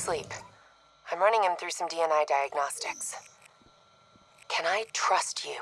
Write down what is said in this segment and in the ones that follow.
asleep. I'm running him through some DNI diagnostics. Can I trust you?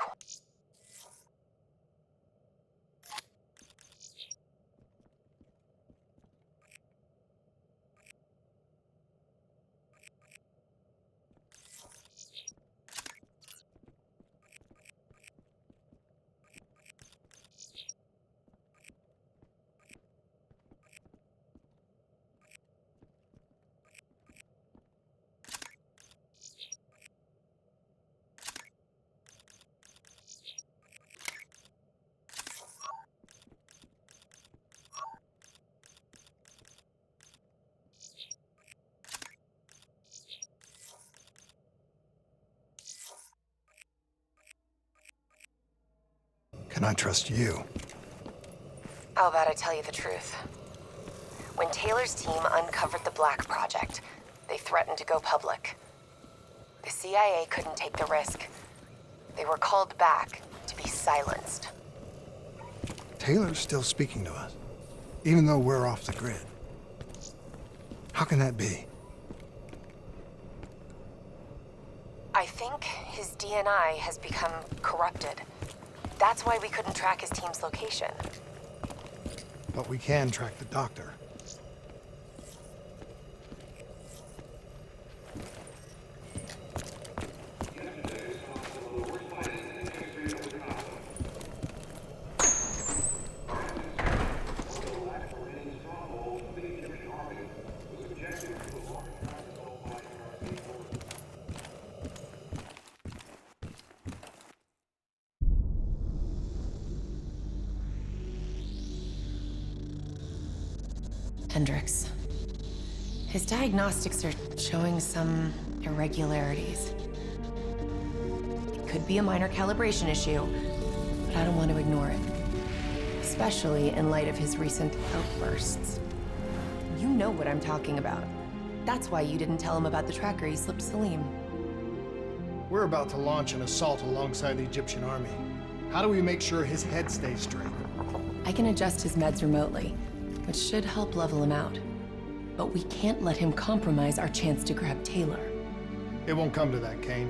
Can I trust you? How about I tell you the truth? When Taylor's team uncovered the Black Project, they threatened to go public. The CIA couldn't take the risk. They were called back to be silenced. Taylor's still speaking to us, even though we're off the grid. How can that be? I think his DNI has become corrupted. That's why we couldn't track his team's location. But we can track the doctor. Hendricks. His diagnostics are showing some irregularities. It could be a minor calibration issue, but I don't want to ignore it. Especially in light of his recent outbursts. You know what I'm talking about. That's why you didn't tell him about the tracker he slipped Salim. We're about to launch an assault alongside the Egyptian army. How do we make sure his head stays straight? I can adjust his meds remotely, which should help level him out. But we can't let him compromise our chance to grab Taylor. It won't come to that, Kane.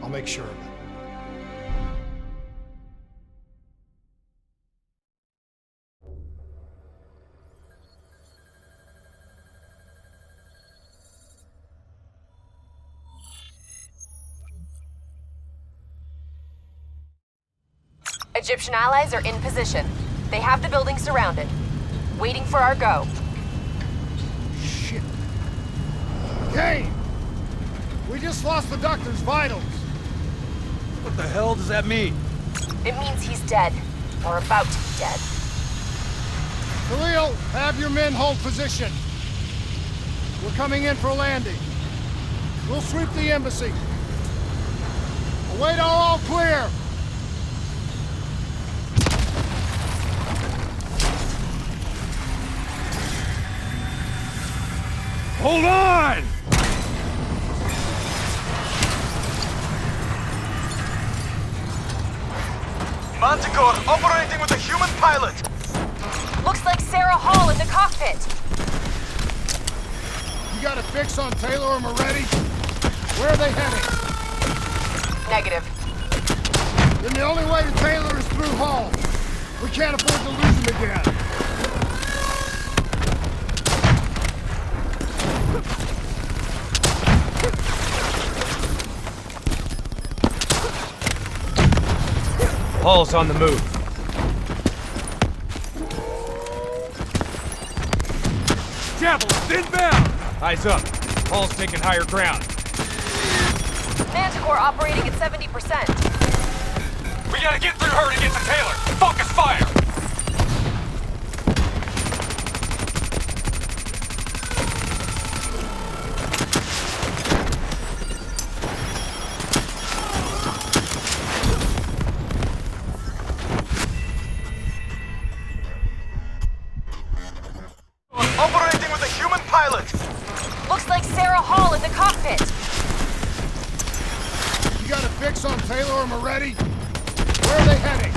I'll make sure of it. Egyptian allies are in position. They have the building surrounded, waiting for our go. Shit. Kane! We just lost the doctor's vitals. What the hell does that mean? It means he's dead, or about to be dead. Khalil, have your men hold position. We're coming in for a landing. We'll sweep the embassy. Await all clear. Hold on! Manticore operating with a human pilot. Looks like Sarah Hall in the cockpit. You got a fix on Taylor or Moretti? Where are they heading? Negative. Then the only way to Taylor is through Hall. We can't afford to lose him again. Hall's on the move. Javelins inbound! Eyes up. Hall's taking higher ground. Manticore operating at 70%. We gotta get through her to get to Taylor. Focus fire! Operating with a human pilot. Looks like Sarah Hall in the cockpit. You got a fix on Taylor or Moretti? Where are they heading?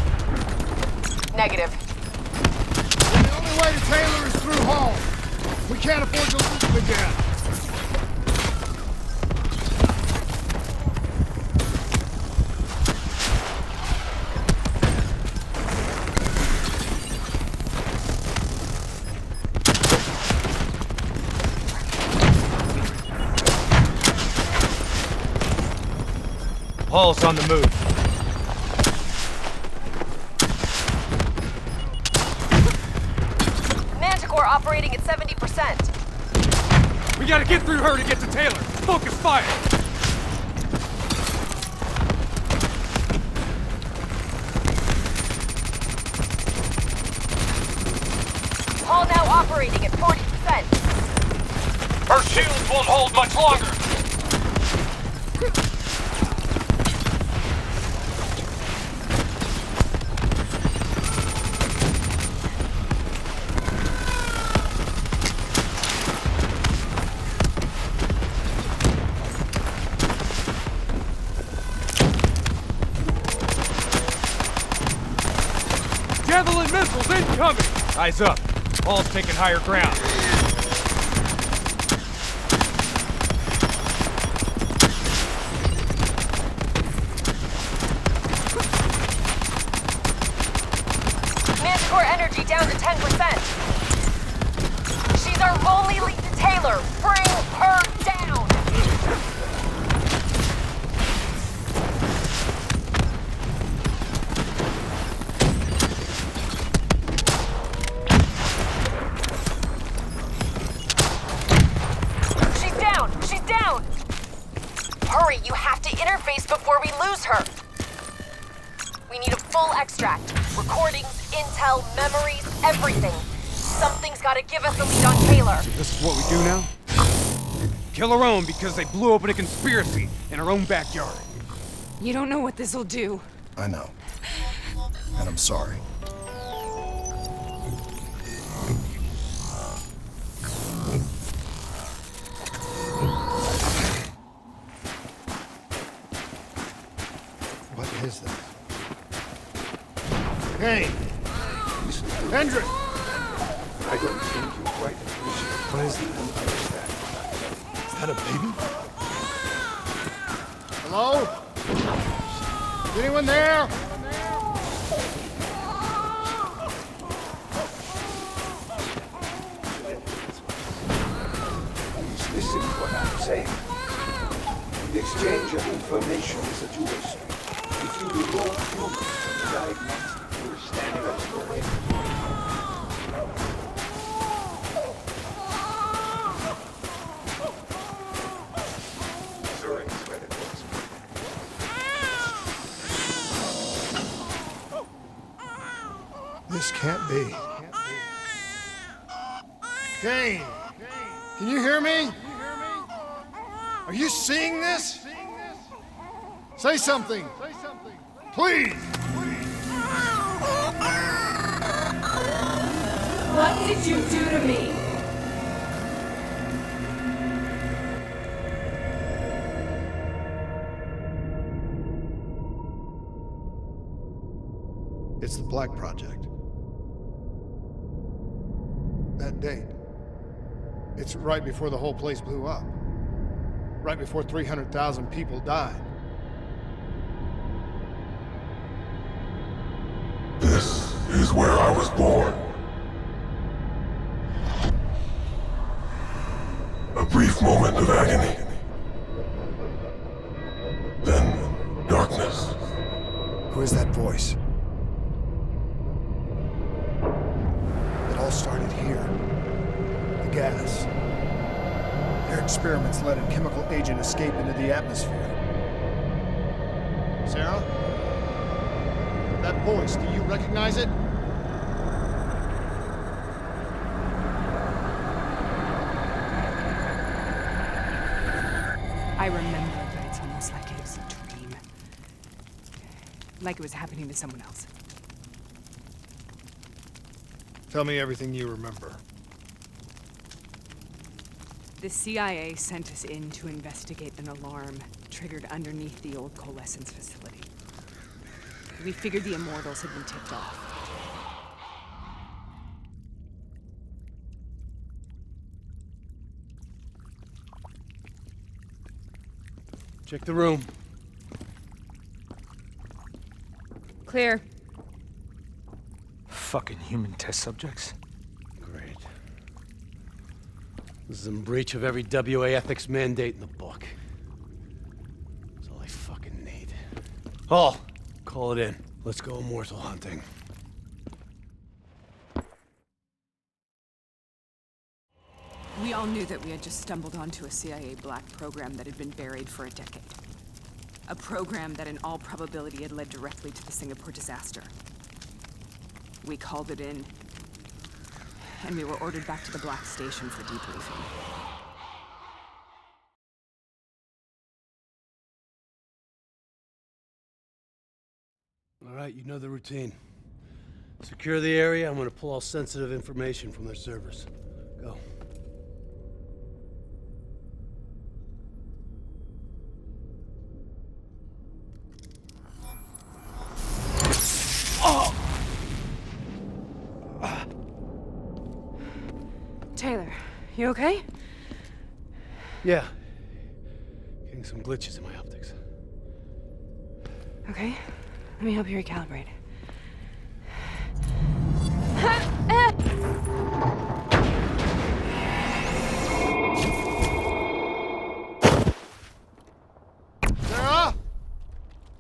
Negative. Then the only way to Taylor is through Hall. We can't afford to lose him again. Hall's on the move. Manticore operating at 70%. We gotta get through her to get to Taylor. Focus fire. Hall now operating at 40%. Her shields won't hold much longer. Javelin missiles incoming! Eyes up. Hall's taking higher ground. Manticore energy down to 10%. She's our only lead to Taylor. Bring her down. She's down. She's down. Hurry, you have to interface before we lose her. We need a full extract. Recordings, intel, memories, everything. Something's gotta give us a lead on Taylor. This is what we do now? Kill our own because they blew open a conspiracy in our own backyard. You don't know what this'll do. I know. And I'm sorry. What is that? Hey! Hendrik! I don't think you quite appreciate what is that? Is that a baby? Hello? Is anyone there? Please listen to what I'm saying. The exchange of information is a two-way street. If you remove humans from the diagnostic, you're standing up for it. Missouri is where it was. This can't be. Kane! Can you hear me? Are you seeing this? Say something! Please! What did you do to me? It's the Black Project. That date. It's right before the whole place blew up. Right before 300,000 people died. This is where I was born. A brief moment of agony. Then, darkness. Who is that voice? It all started here. The gas. Their experiments let a chemical agent escape into the atmosphere. Sarah? That voice, do you recognize it? I remember, but it's almost like it was a dream. Like it was happening to someone else. Tell me everything you remember. The CIA sent us in to investigate an alarm triggered underneath the old coalescence facility. We figured the Immortals had been tipped off. Check the room. Clear. Fucking human test subjects. Great. This is in breach of every WA ethics mandate in the book. That's all I fucking need. Hall, call it in. Let's go immortal hunting. We all knew that we had just stumbled onto a CIA black program that had been buried for a decade. A program that in all probability had led directly to the Singapore disaster. We called it in, and we were ordered back to the Black Station for debriefing. All right, you know the routine. Secure the area. I'm gonna pull all sensitive information from their servers. Go. Taylor, you okay? Yeah. Getting some glitches in my optics. Okay, let me help you recalibrate. Sarah?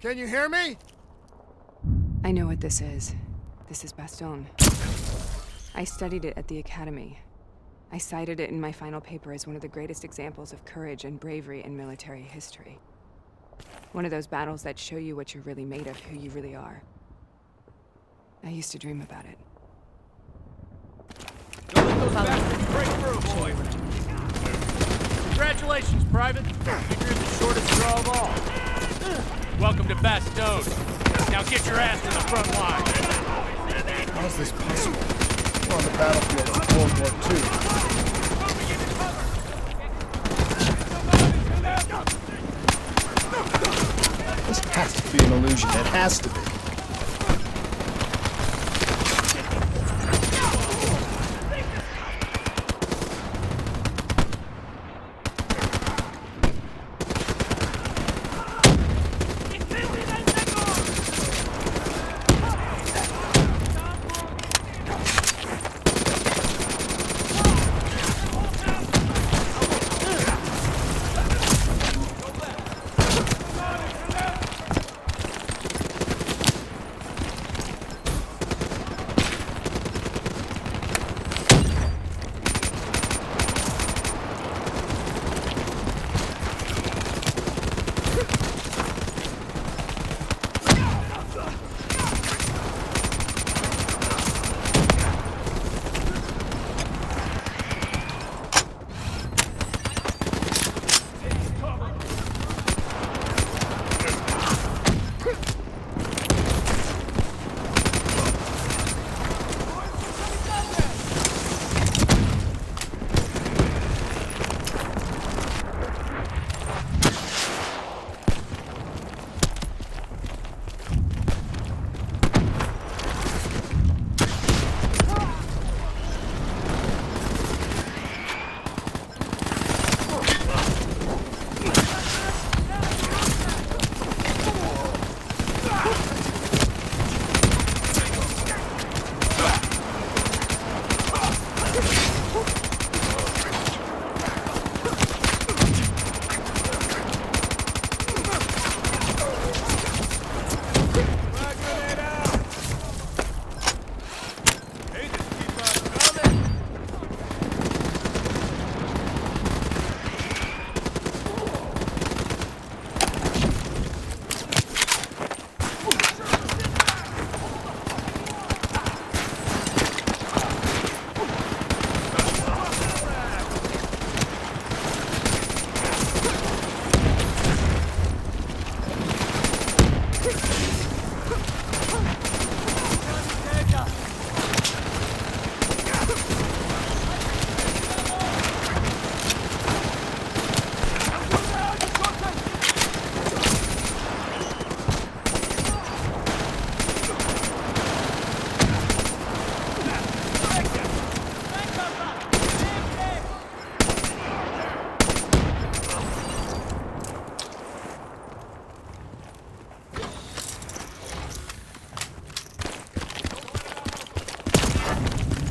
Can you hear me? I know what this is. This is Bastogne. I studied it at the Academy. I cited it in my final paper as one of the greatest examples of courage and bravery in military history. One of those battles that show you what you're really made of, who you really are. I used to dream about it. Don't let those bastards break through, boys! Congratulations, Private! You're the shortest draw of all. Welcome to Bastogne. Now get your ass to the front line. How is this possible? We're on the battlefield of World War II. This has to be an illusion. It has to be.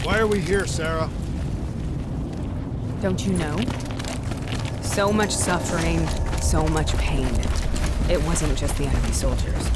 Why are we here, Sarah? Don't you know? So much suffering, so much pain. It wasn't just the enemy soldiers.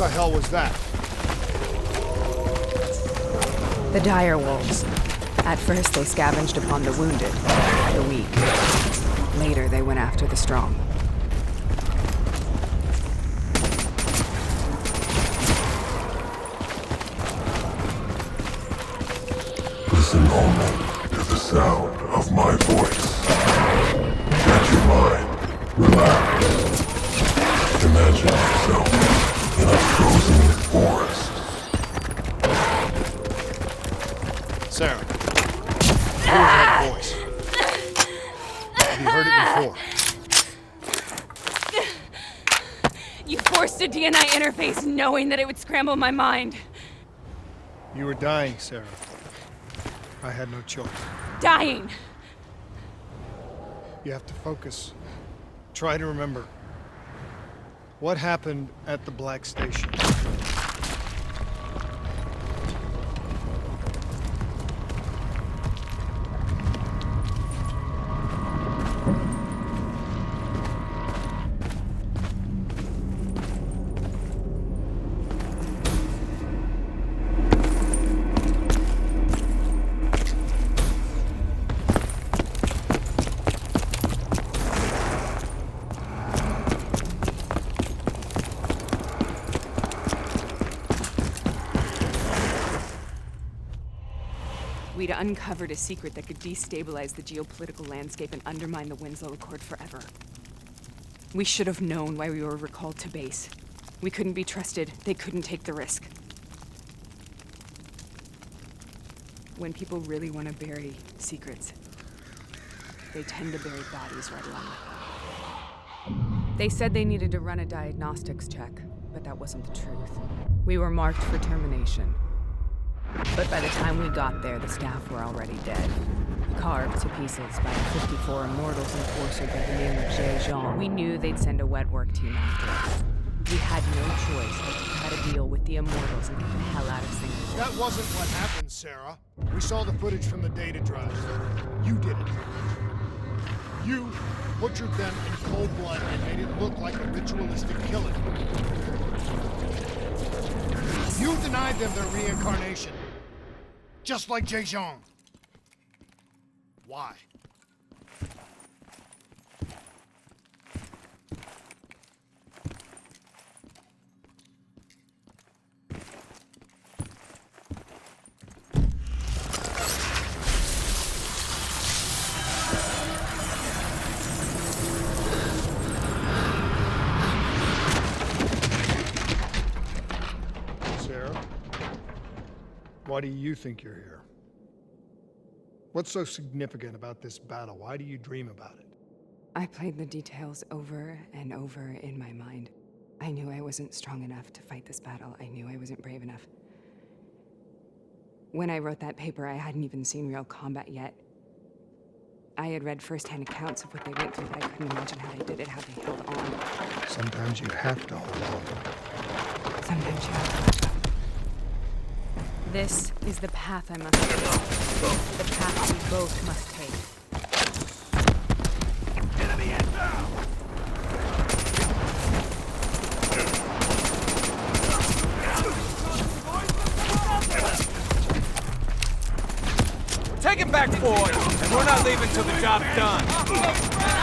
What the hell was that? The dire wolves. At first, they scavenged upon the wounded, the weak. Later, they went after the strong. Listen only to the sound of my voice. Let your mind relax. Imagine yourself in a frozen forest. Sarah, who is that voice? Have you heard it before? You forced a DNI interface knowing that it would scramble my mind. You were dying, Sarah. I had no choice. Dying! You have to focus. Try to remember. What happened at the Black Station? We'd uncovered a secret that could destabilize the geopolitical landscape and undermine the Winslow Accord forever. We should have known why we were recalled to base. We couldn't be trusted. They couldn't take the risk. When people really want to bury secrets, they tend to bury bodies right along. They said they needed to run a diagnostics check, but that wasn't the truth. We were marked for termination. But by the time we got there, the staff were already dead. Carved to pieces by a 54 Immortals enforcer by the name of Jay Jean. We knew they'd send a wet work team after us. We had no choice but to cut a deal with the Immortals and get the hell out of Singapore. That wasn't what happened, Sarah. We saw the footage from the data drives. You did it. You butchered them in cold blood and made it look like a ritualistic killing. You denied them their reincarnation. Just like Jay Jean. Why? Sarah, why do you think you're here? What's so significant about this battle? Why do you dream about it? I played the details over and over in my mind. I knew I wasn't strong enough to fight this battle. I knew I wasn't brave enough. When I wrote that paper, I hadn't even seen real combat yet. I had read first-hand accounts of what they went through, but I couldn't imagine how they did it, how they held on. Sometimes you have to hold on. Sometimes you have to. This is the path I must take. The path we both must take. Enemy inbound! Take it back forward, and we're not leaving till the job's done.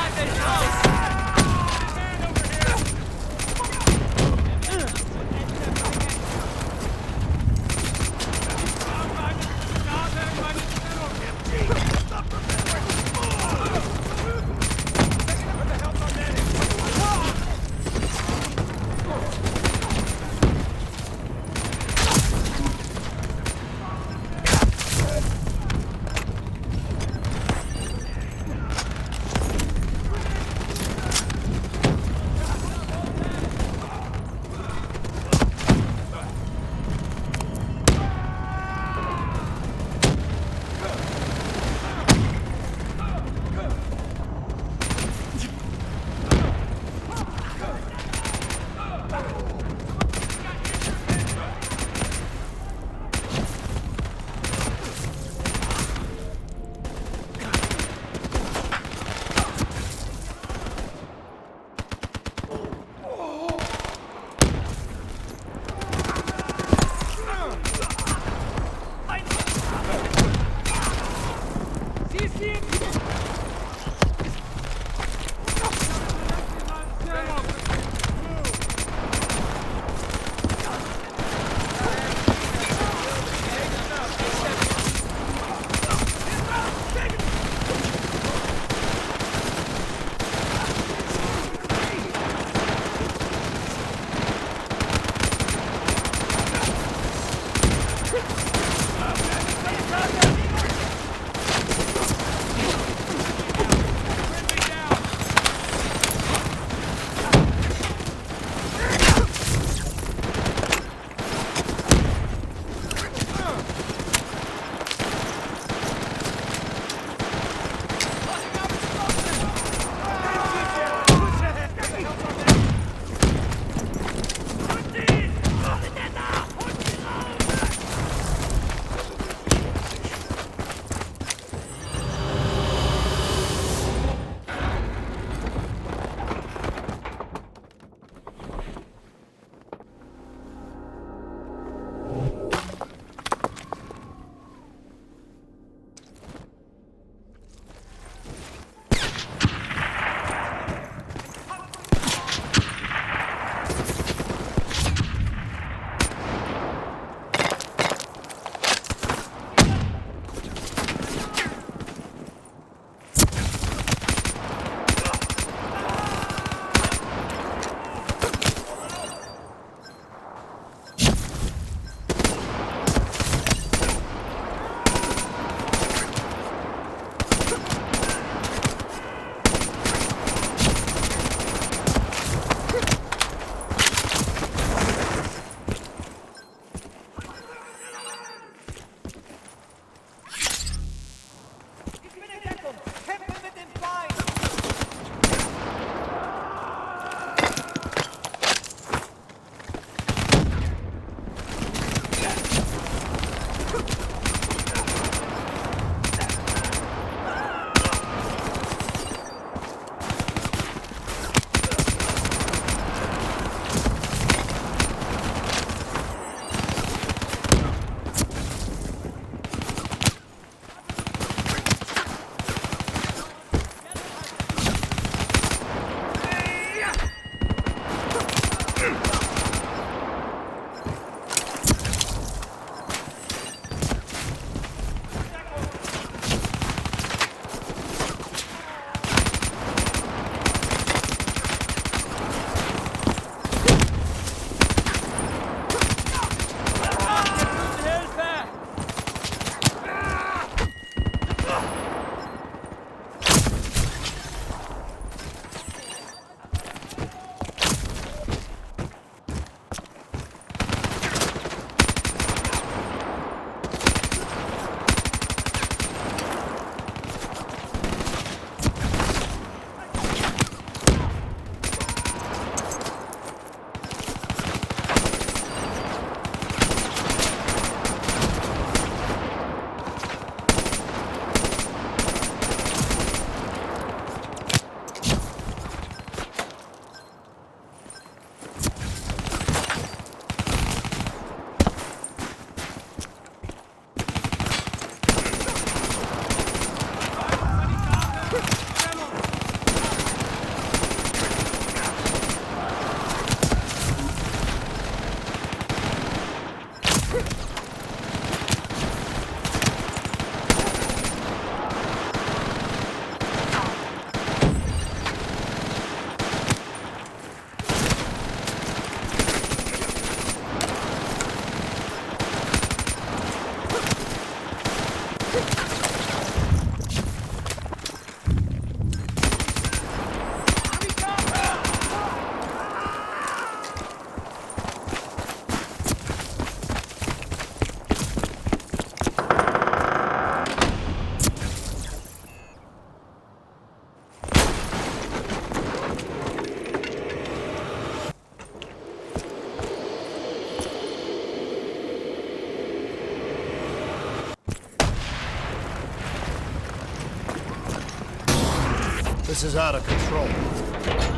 This is out of control.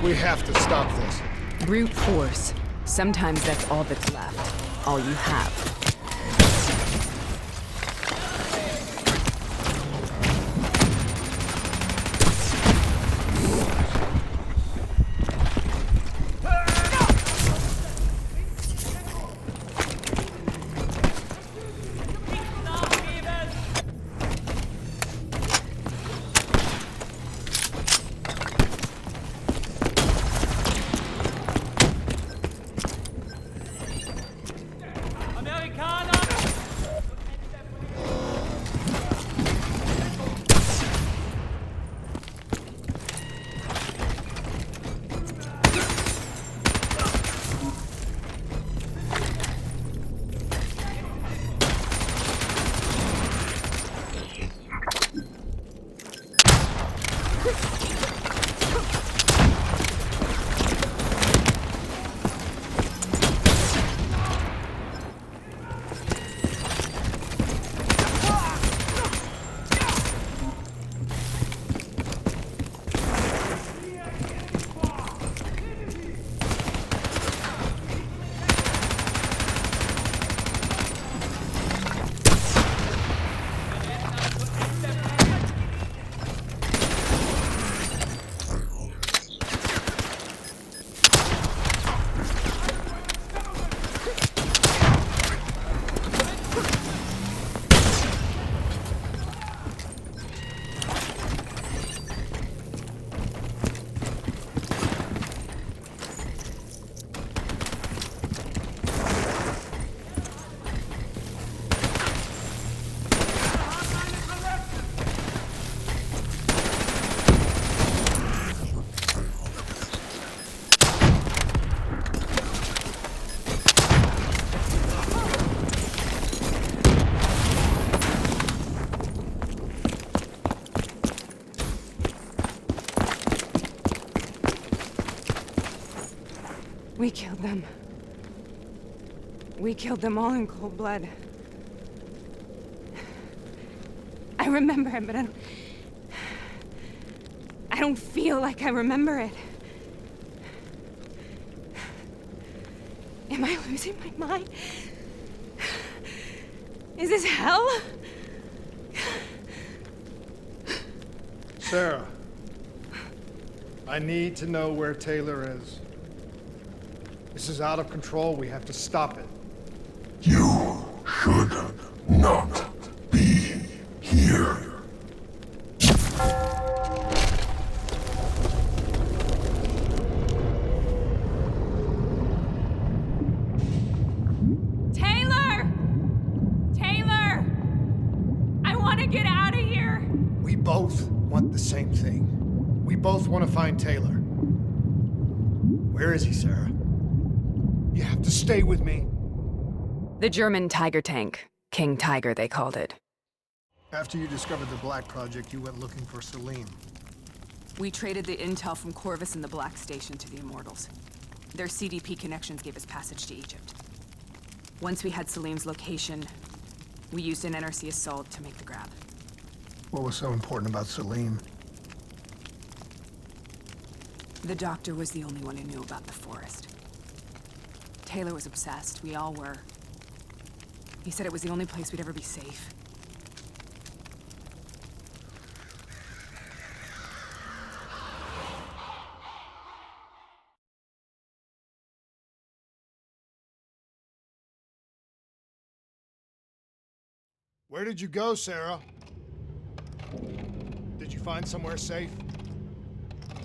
We have to stop this. Brute force. Sometimes that's all that's left. All you have. We killed them. We killed them all in cold blood. I remember it, but I don't feel like I remember it. Am I losing my mind? Is this hell? Sarah, I need to know where Taylor is. This is out of control. We have to stop it. You should not be here. Taylor! Taylor! I want to get out of here! We both want the same thing. We both want to find Taylor. Where is he, Sarah? You have to stay with me. The German Tiger tank. King Tiger, they called it. After you discovered the Black Project, you went looking for Salim. We traded the intel from Corvus and the Black Station to the Immortals. Their CDP connections gave us passage to Egypt. Once we had Salim's location, we used an NRC assault to make the grab. What was so important about Salim? The doctor was the only one who knew about the forest. Taylor was obsessed. We all were. He said it was the only place we'd ever be safe. Where did you go, Sarah? Did you find somewhere safe?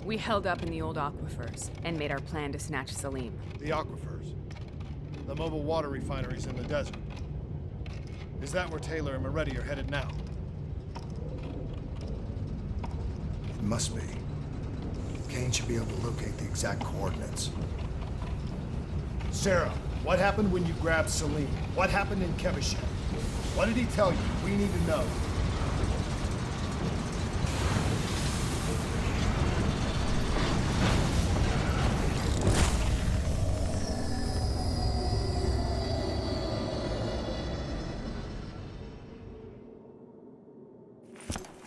We held up in the old aquifers and made our plan to snatch Salim. The aquifers. The mobile water refineries in the desert. Is that where Taylor and Moretti are headed now? It must be. Kane should be able to locate the exact coordinates. Sarah, what happened when you grabbed Salim? What happened in Kevashev? What did he tell you? We need to know.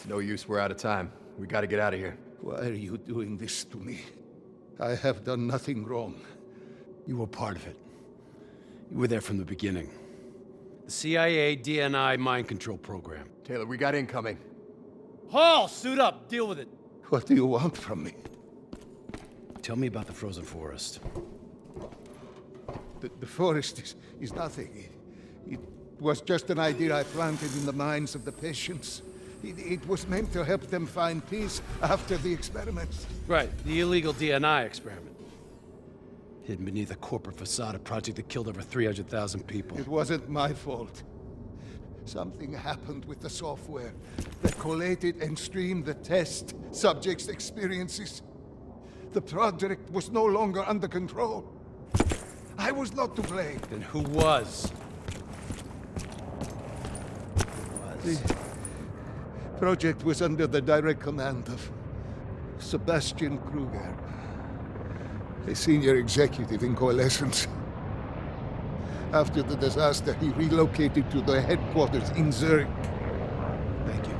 No use, we're out of time. We gotta get out of here. Why are you doing this to me? I have done nothing wrong. You were part of it. You were there from the beginning. The CIA DNI mind control program. Taylor, we got incoming. Hall, suit up. Deal with it. What do you want from me? Tell me about the frozen forest. The forest is nothing. It was just an idea I planted in the minds of the patients. It was meant to help them find peace after the experiments. Right, the illegal DNI experiment. Hidden beneath a corporate facade, a project that killed over 300,000 people. It wasn't my fault. Something happened with the software that collated and streamed the test subjects' experiences. The project was no longer under control. I was not to blame. Then who was? The project was under the direct command of Sebastian Kruger, a senior executive in Coalescence. After the disaster, he relocated to the headquarters in Zurich. Thank you.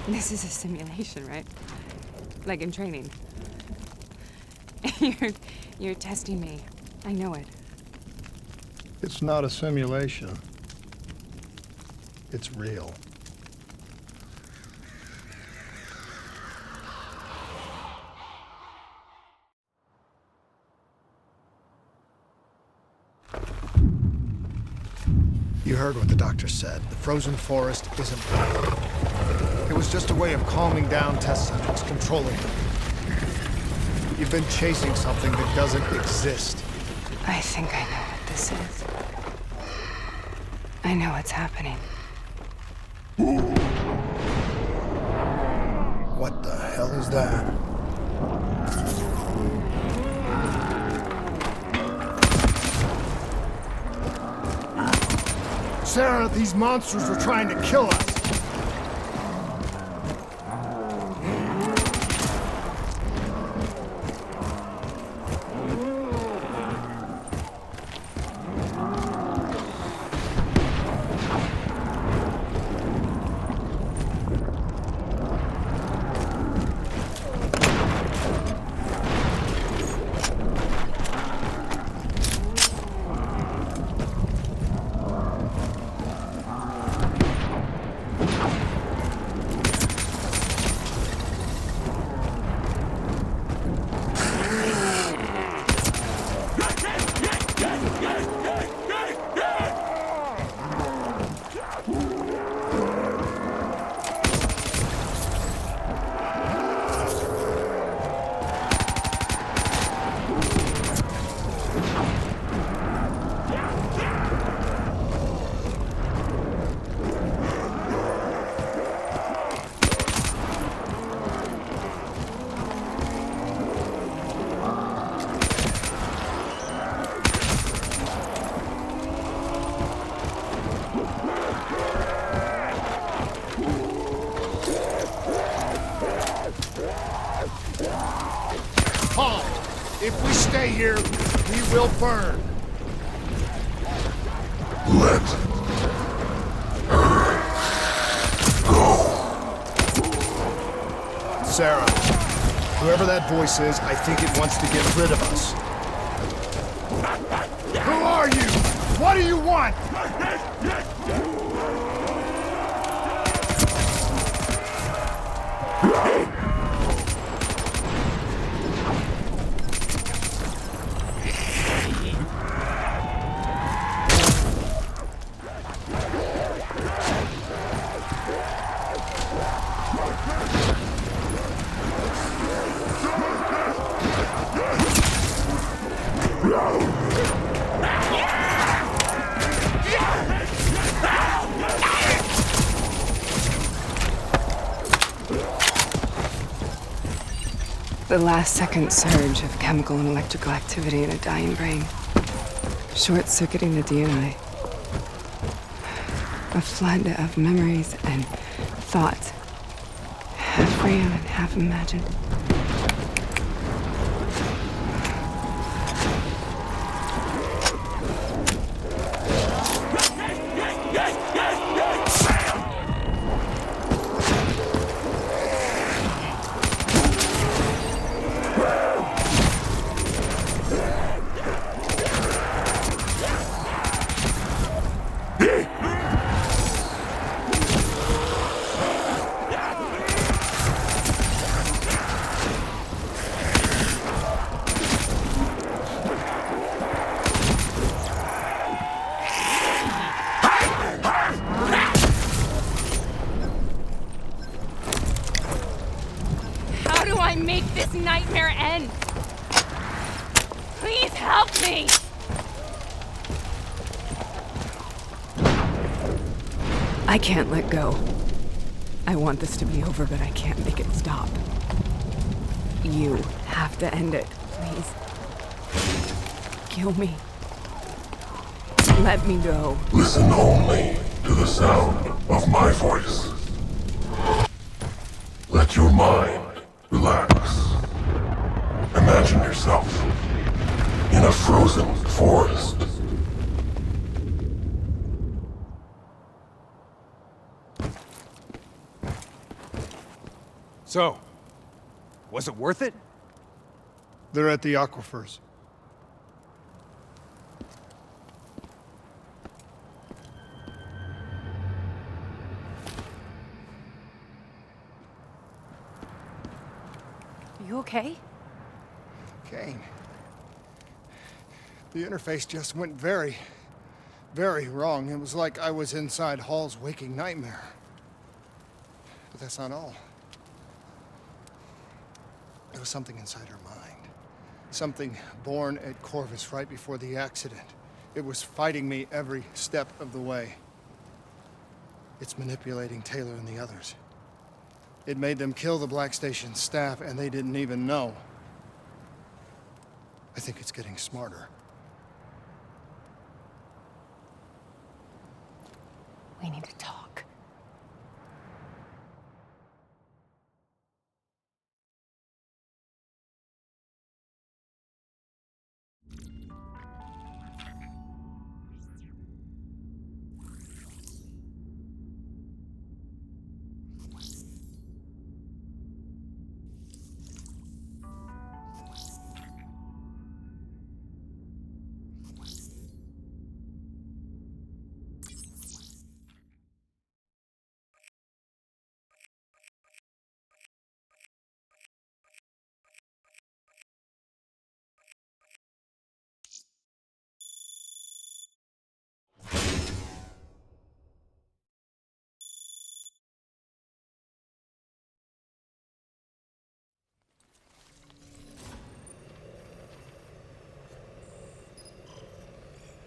This is a simulation, right? Like in training. You're testing me. I know it. It's not a simulation. It's real. You heard what the doctor said. The frozen forest isn't real. It was just a way of calming down test subjects, controlling them. You've been chasing something that doesn't exist. I think I know what this is. I know what's happening. What the hell is that? Sarah, these monsters were trying to kill us. Paul, if we stay here, we will burn. Let her go. Sarah, whoever that voice is, I think it wants to get rid of us. Who are you? What do you want? The last second surge of chemical and electrical activity in a dying brain. Short-circuiting the DNA. A flood of memories and thoughts. Half real and half imagined. this nightmare end? Please help me! I can't let go. I want this to be over, but I can't make it stop. You have to end it, please. Kill me. Let me go. Listen only to the sound of my voice. Let your mind relax. Imagine yourself in a frozen forest. So, was it worth it? They're at the aquifers. Are you okay? Kane. The interface just went very, very wrong. It was like I was inside Hall's waking nightmare. But that's not all. There was something inside her mind. Something born at Corvus right before the accident. It was fighting me every step of the way. It's manipulating Taylor and the others. It made them kill the Black Station staff, and they didn't even know. I think it's getting smarter. We need to talk.